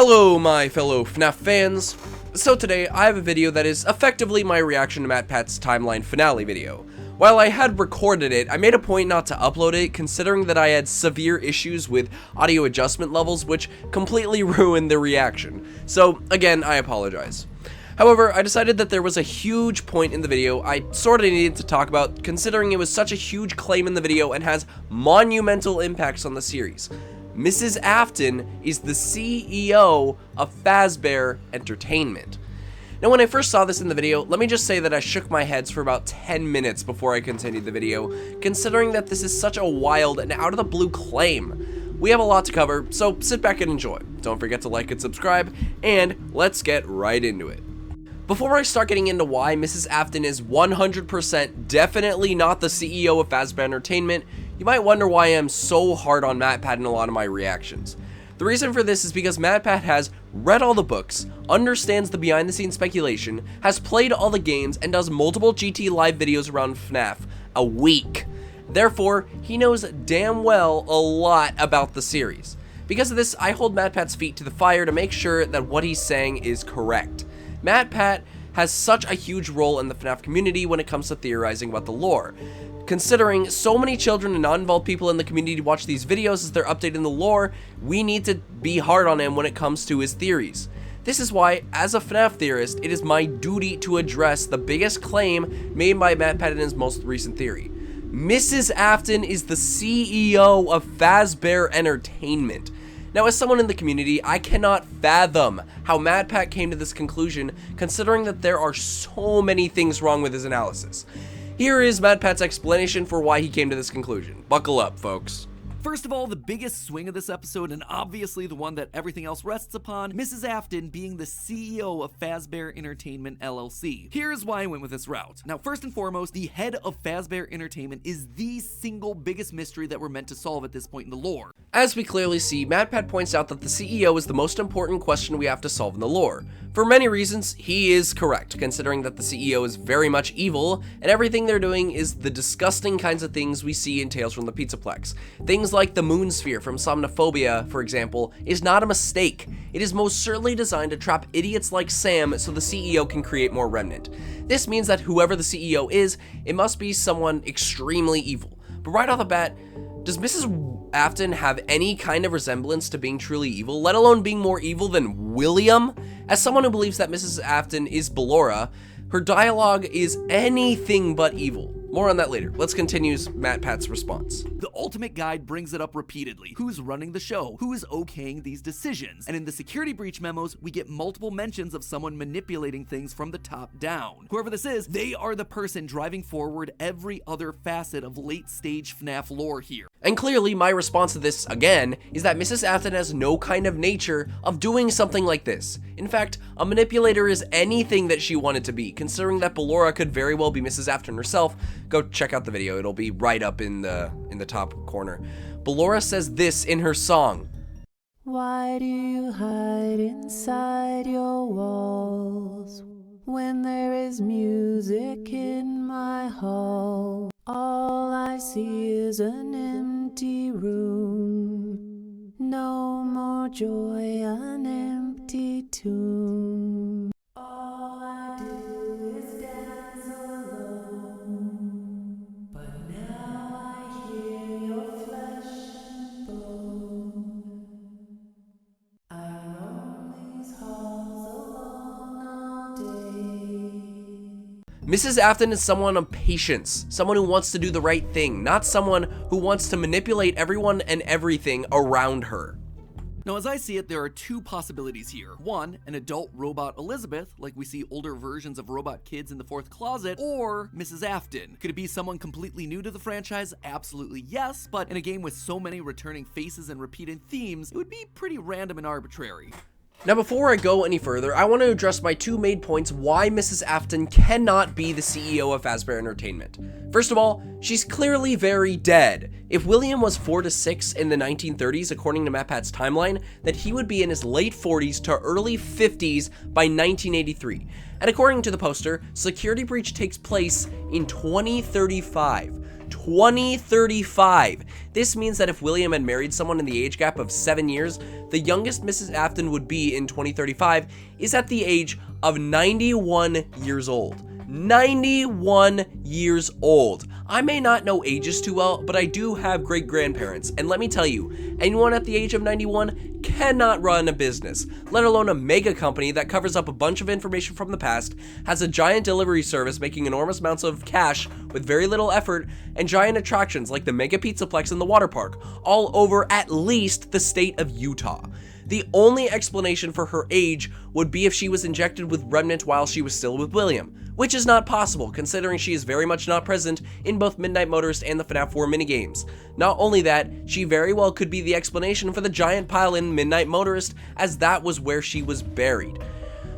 Hello my fellow FNAF fans. So today I have a video that is effectively my reaction to Matpat's timeline finale video. While I had recorded it, I made a point not to upload it considering that I had severe issues with audio adjustment levels which completely ruined the reaction. So again, I apologize. However, I decided that there was a huge point in the video I sorta needed to talk about considering it was such a huge claim in the video and has monumental impacts on the series. Mrs.Afton is the CEO of Fazbear Entertainment. Now when I first saw this in the video, let me just say that I shook my heads for about 10 minutes before I continued the video, considering that this is such a wild and out of the blue claim. We have a lot to cover, so sit back and enjoy. Don't forget to like and subscribe, and let's get right into it. Before I start getting into why Mrs.Afton is 100% definitely not the CEO of Fazbear Entertainment, you might wonder why I am so hard on Matpat in a lot of my reactions. The reason for this is because Matpat has read all the books, understands the behind the scenes speculation, has played all the games, and does multiple GT live videos around FNAF a week. Therefore, he knows damn well a lot about the series. Because of this, I hold Matpat's feet to the fire to make sure that what he's saying is correct. Matpat has such a huge role in the FNAF community when it comes to theorizing about the lore. Considering so many children and non-involved people in the community watch these videos as they're updating the lore, we need to be hard on him when it comes to his theories. This is why, as a FNAF theorist, it is my duty to address the biggest claim made by Matpat in his most recent theory. Mrs.Afton is the CEO of Fazbear Entertainment. Now, as someone in the community, I cannot fathom how Matpat came to this conclusion, considering that there are so many things wrong with his analysis. Here is Matpat's explanation for why he came to this conclusion. Buckle up, folks. First of all, the biggest swing of this episode, and obviously the one that everything else rests upon, Mrs.Afton being the CEO of Fazbear Entertainment LLC. Here's why I went with this route. Now, first and foremost, the head of Fazbear Entertainment is the single biggest mystery that we're meant to solve at this point in the lore. As we clearly see, Matpat points out that the CEO is the most important question we have to solve in the lore. For many reasons, he is correct, considering that the CEO is very much evil, and everything they're doing is the disgusting kinds of things we see in Tales from the Pizzaplex. Things like the moon sphere from Somnophobia, for example, is not a mistake. It is most certainly designed to trap idiots like Sam so the CEO can create more Remnant. This means that whoever the CEO is, it must be someone extremely evil. But right off the bat, does Mrs.Afton have any kind of resemblance to being truly evil, let alone being more evil than William? As someone who believes that Mrs.Afton is Ballora, her dialogue is anything but evil. More on that later. Let's continue Matpat's response. The Ultimate Guide brings it up repeatedly. Who's running the show? Who is okaying these decisions? And in the security breach memos, we get multiple mentions of someone manipulating things from the top down. Whoever this is, they are the person driving forward every other facet of late-stage FNAF lore here. And clearly, my response to this, again, is that Mrs.Afton has no kind of nature of doing something like this. In fact, a manipulator is anything that she wanted to be, considering that Ballora could very well be Mrs.Afton herself. Go check out the video, it'll be right up in the top corner. Ballora says this in her song. Why do you hide inside your walls when there is music in my hall? All I see is an empty room, no more joy, an empty tomb. All I do is dance alone, but now I hear your flesh and bone. I roam these halls alone all day. Mrs.Afton is someone of patience, someone who wants to do the right thing, not someone who wants to manipulate everyone and everything around her. Now, as I see it, there are two possibilities here. One, an adult robot Elizabeth, like we see older versions of robot kids in the fourth closet, or Mrs.Afton. Could it be someone completely new to the franchise? Absolutely yes, but in a game with so many returning faces and repeating themes, it would be pretty random and arbitrary. Now before I go any further, I want to address my two main points why Mrs.Afton cannot be the CEO of Fazbear Entertainment. First of all, she's clearly very dead. If William was 4 to 6 in the 1930s, according to Matpat's timeline, then he would be in his late 40s to early 50s by 1983. And according to the poster, Security Breach takes place in 2035. 2035. This means that if William had married someone in the age gap of 7 years, the youngest Mrs. Afton would be in 2035 is at the age of 91 years old. 91 years old. I may not know ages too well, but I do have great-grandparents, and let me tell you, anyone at the age of 91 cannot run a business, let alone a mega company that covers up a bunch of information from the past, has a giant delivery service making enormous amounts of cash with very little effort, and giant attractions like the Mega Pizzaplex and the water park, all over at least the state of Utah. The only explanation for her age would be if she was injected with remnant while she was still with William, which is not possible considering she is very much not present in both Midnight Motorist and the FNAF 4 minigames. Not only that, she very well could be the explanation for the giant pile in Midnight Motorist, as that was where she was buried.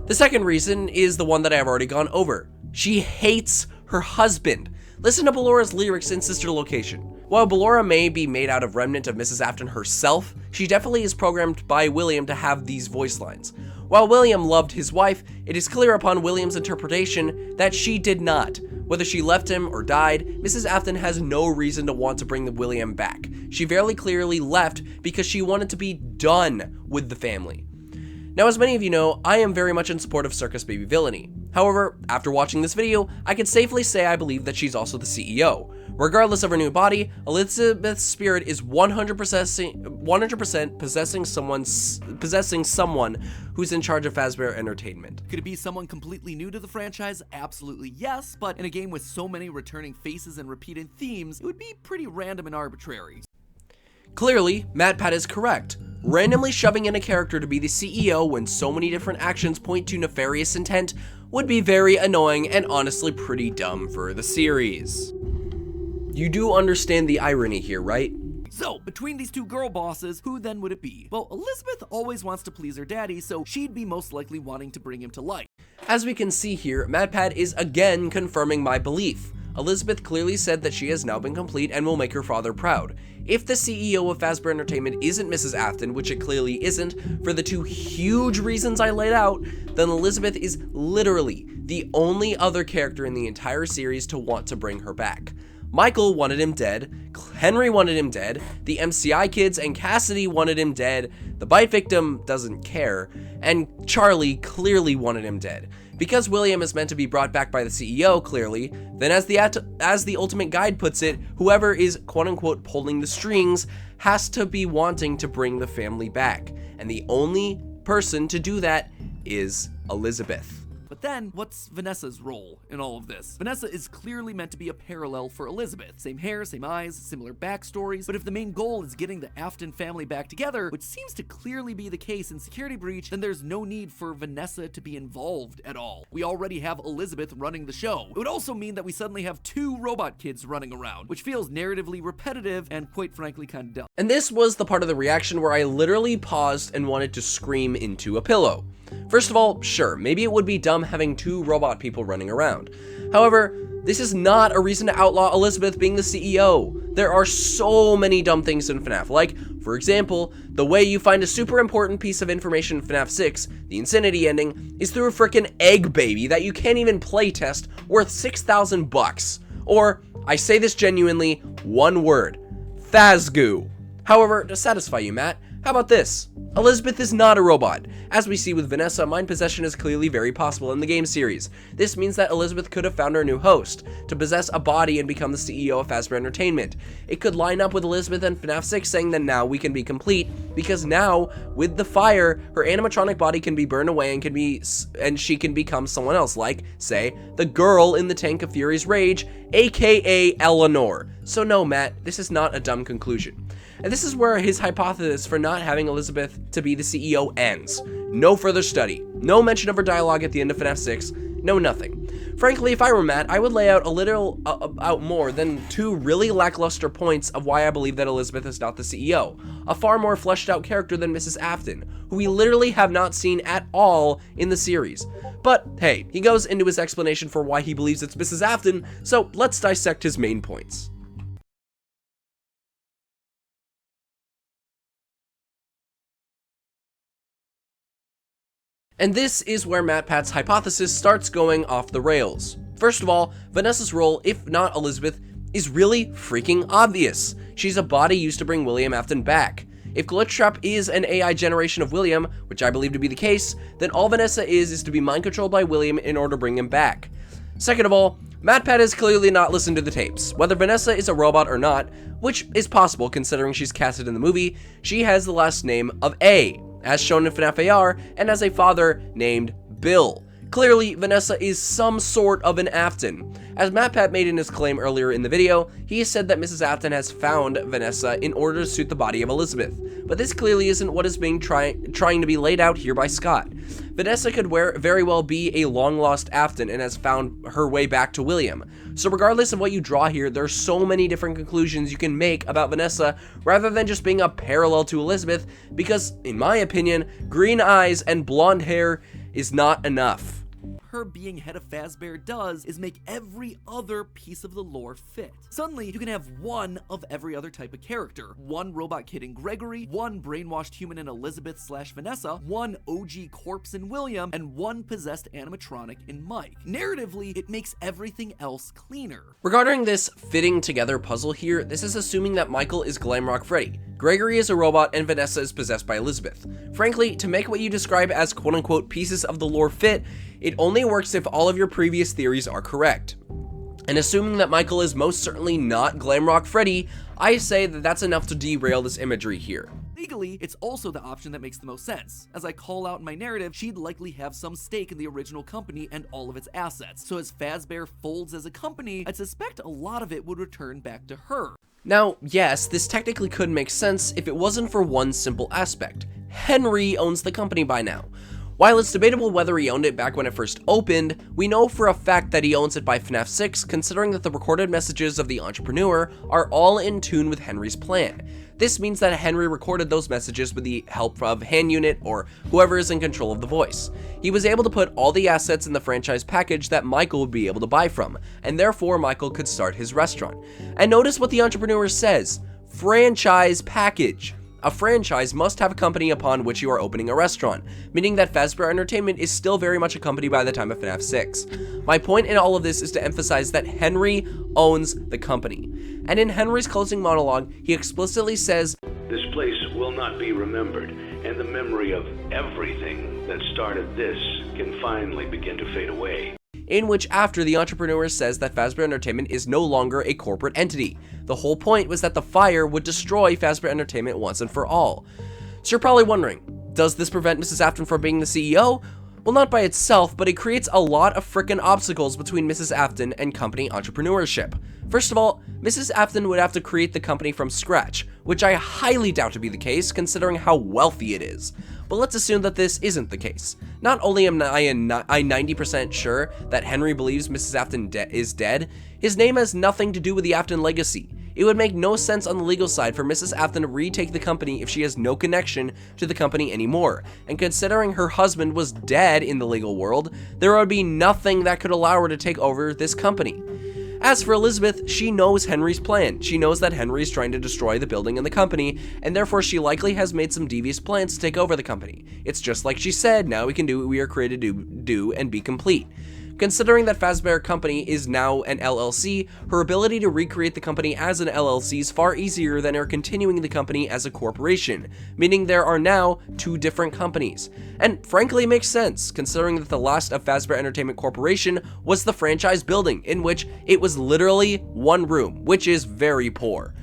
The second reason is the one that I have already gone over. She hates her husband. Listen to Bellora's lyrics in Sister Location. While Bellora may be made out of remnant of Mrs. Afton herself, she definitely is programmed by William to have these voice lines. While William loved his wife, it is clear upon William's interpretation that she did not. Whether she left him or died, Mrs. Afton has no reason to want to bring William back. She very clearly left because she wanted to be done with the family. Now, as many of you know, I am very much in support of Circus Baby Villainy. However, after watching this video, I can safely say I believe that she's also the CEO. Regardless of her new body, Elizabeth's spirit is 100% possessing someone who's in charge of Fazbear Entertainment. Could it be someone completely new to the franchise? Absolutely yes, but in a game with so many returning faces and repeated themes, it would be pretty random and arbitrary. Clearly, Matpat is correct. Randomly shoving in a character to be the CEO when so many different actions point to nefarious intent would be very annoying and honestly pretty dumb for the series. You do understand the irony here, right? So, between these two girl bosses, who then would it be? Well, Elizabeth always wants to please her daddy, so she'd be most likely wanting to bring him to life. As we can see here, Matpat is again confirming my belief. Elizabeth clearly said that she has now been complete and will make her father proud. If the CEO of Fazbear Entertainment isn't Mrs. Afton, which it clearly isn't, for the two huge reasons I laid out, then Elizabeth is literally the only other character in the entire series to want to bring her back. Michael wanted him dead, Henry wanted him dead, the MCI kids and Cassidy wanted him dead, the bite victim doesn't care, and Charlie clearly wanted him dead. Because William is meant to be brought back by the CEO, clearly, then as the Ultimate Guide puts it, whoever is quote-unquote pulling the strings has to be wanting to bring the family back. And the only person to do that is Elizabeth. But then, what's Vanessa's role in all of this? Vanessa is clearly meant to be a parallel for Elizabeth. Same hair, same eyes, similar backstories, but if the main goal is getting the Afton family back together, which seems to clearly be the case in Security Breach, then there's no need for Vanessa to be involved at all. We already have Elizabeth running the show. It would also mean that we suddenly have two robot kids running around, which feels narratively repetitive and quite frankly kind of dumb. And this was the part of the reaction where I literally paused and wanted to scream into a pillow. First of all, sure, maybe it would be dumb having two robot people running around. However, this is not a reason to outlaw Elizabeth being the CEO. There are so many dumb things in FNAF, like, for example, the way you find a super important piece of information in FNAF 6, the Insanity ending, is through a frickin' egg baby that you can't even playtest worth 6,000 bucks. Or, I say this genuinely, one word, Fazgoo. However, to satisfy you, Matt, how about this? Elizabeth is not a robot. As we see with Vanessa, mind possession is clearly very possible in the game series. This means that Elizabeth could have found her new host, to possess a body and become the CEO of Fazbear Entertainment. It could line up with Elizabeth and FNAF 6 saying that now we can be complete, because now, with the fire, her animatronic body can be burned away and she can become someone else, like, say, the girl in the Tank of Fury's Rage, aka Eleanor. So no, Matt, this is not a dumb conclusion. And this is where his hypothesis for not having Elizabeth to be the CEO ends. No further study, no mention of her dialogue at the end of FNAF 6, no nothing. Frankly, if I were Matt, I would lay out a little out more than two really lackluster points of why I believe that Elizabeth is not the CEO. A far more fleshed out character than Mrs. Afton, who we literally have not seen at all in the series. But hey, he goes into his explanation for why he believes it's Mrs. Afton, so let's dissect his main points. And this is where Matpat's hypothesis starts going off the rails. First of all, Vanessa's role, if not Elizabeth, is really freaking obvious. She's a body used to bring William Afton back. If Glitchtrap is an AI generation of William, which I believe to be the case, then all Vanessa is to be mind controlled by William in order to bring him back. Second of all, Matpat has clearly not listened to the tapes. Whether Vanessa is a robot or not, which is possible considering she's casted in the movie, she has the last name of A, as shown in FNAF AR, and has a father named Bill. Clearly, Vanessa is some sort of an Afton. As Matpat made in his claim earlier in the video, he said that Mrs. Afton has found Vanessa in order to suit the body of Elizabeth, but this clearly isn't what is being trying to be laid out here by Scott. Vanessa could very well be a long-lost Afton and has found her way back to William. So regardless of what you draw here, there's so many different conclusions you can make about Vanessa rather than just being a parallel to Elizabeth, because, in my opinion, green eyes and blonde hair is not enough. Her being head of Fazbear does is make every other piece of the lore fit. Suddenly, you can have one of every other type of character. One robot kid in Gregory, one brainwashed human in Elizabeth/Vanessa, one OG corpse in William, and one possessed animatronic in Mike. Narratively, it makes everything else cleaner. Regarding this fitting together puzzle here, this is assuming that Michael is Glamrock Freddy, Gregory is a robot, and Vanessa is possessed by Elizabeth. Frankly, to make what you describe as quote-unquote pieces of the lore fit, it only works if all of your previous theories are correct. And assuming that Michael is most certainly not Glamrock Freddy, I say that that's enough to derail this imagery here. Legally, it's also the option that makes the most sense. As I call out in my narrative, she'd likely have some stake in the original company and all of its assets. So as Fazbear folds as a company, I'd suspect a lot of it would return back to her. Now, yes, this technically could make sense if it wasn't for one simple aspect. Henry owns the company by now. While it's debatable whether he owned it back when it first opened, we know for a fact that he owns it by FNAF 6, considering that the recorded messages of the entrepreneur are all in tune with Henry's plan. This means that Henry recorded those messages with the help of Hand Unit or whoever is in control of the voice. He was able to put all the assets in the franchise package that Michael would be able to buy from, and therefore Michael could start his restaurant. And notice what the entrepreneur says: franchise package. A franchise must have a company upon which you are opening a restaurant, meaning that Fazbear Entertainment is still very much a company by the time of FNAF 6. My point in all of this is to emphasize that Henry owns the company. And in Henry's closing monologue, he explicitly says, "This place will not be remembered, and the memory of everything that started this can finally begin to fade away." In which after the entrepreneur says that Fazbear Entertainment is no longer a corporate entity. The whole point was that the fire would destroy Fazbear Entertainment once and for all. So you're probably wondering, does this prevent Mrs. Afton from being the CEO? Well, not by itself, but it creates a lot of frickin' obstacles between Mrs. Afton and company entrepreneurship. First of all, Mrs. Afton would have to create the company from scratch, which I highly doubt to be the case considering how wealthy it is. But let's assume that this isn't the case. Not only am I 90% sure that Henry believes Mrs. Afton is dead, his name has nothing to do with the Afton legacy. It would make no sense on the legal side for Mrs. Afton to retake the company if she has no connection to the company anymore, and considering her husband was dead in the legal world, there would be nothing that could allow her to take over this company. As for Elizabeth, she knows Henry's plan. She knows that Henry's trying to destroy the building and the company, and therefore she likely has made some devious plans to take over the company. It's just like she said, now we can do what we are created to do and be complete. Considering that Fazbear Company is now an LLC, her ability to recreate the company as an LLC is far easier than her continuing the company as a corporation, meaning there are now two different companies. And frankly, it makes sense, considering that the last of Fazbear Entertainment Corporation was the franchise building, in which it was literally one room, which is very poor.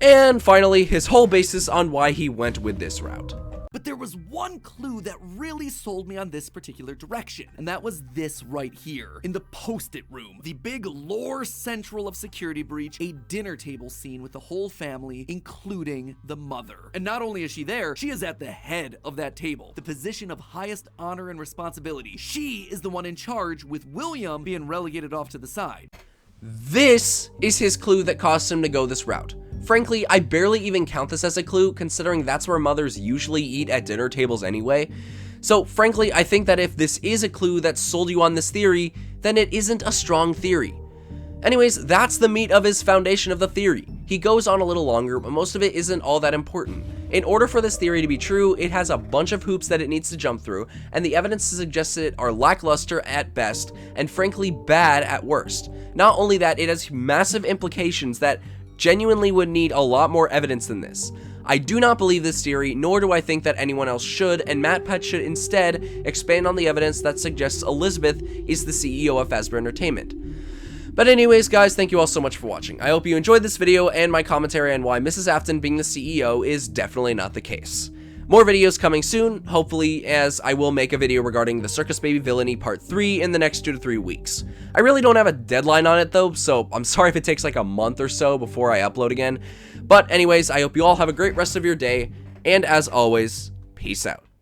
And finally, his whole basis on why he went with this route. But there was one clue that really sold me on this particular direction, and that was this right here, in the post-it room. The big lore central of Security Breach, a dinner table scene with the whole family, including the mother. And not only is she there, she is at the head of that table, the position of highest honor and responsibility. She is the one in charge, with William being relegated off to the side. This is his clue that caused him to go this route. Frankly, I barely even count this as a clue, considering that's where mothers usually eat at dinner tables anyway. So frankly, I think that if this is a clue that sold you on this theory, then it isn't a strong theory. Anyways, that's the meat of his foundation of the theory. He goes on a little longer, but most of it isn't all that important. In order for this theory to be true, it has a bunch of hoops that it needs to jump through, and the evidence to suggest it are lackluster at best, and frankly bad at worst. Not only that, it has massive implications that genuinely would need a lot more evidence than this. I do not believe this theory, nor do I think that anyone else should, and Matpat should instead expand on the evidence that suggests Elizabeth is the CEO of Fazbear Entertainment. But anyways, guys, thank you all so much for watching. I hope you enjoyed this video and my commentary on why Mrs.Afton being the CEO is definitely not the case. More videos coming soon, hopefully, as I will make a video regarding the Circus Baby Villainy Part 3 in the next 2 to 3 weeks. I really don't have a deadline on it though, so I'm sorry if it takes like a month or so before I upload again. But anyways, I hope you all have a great rest of your day, and as always, peace out.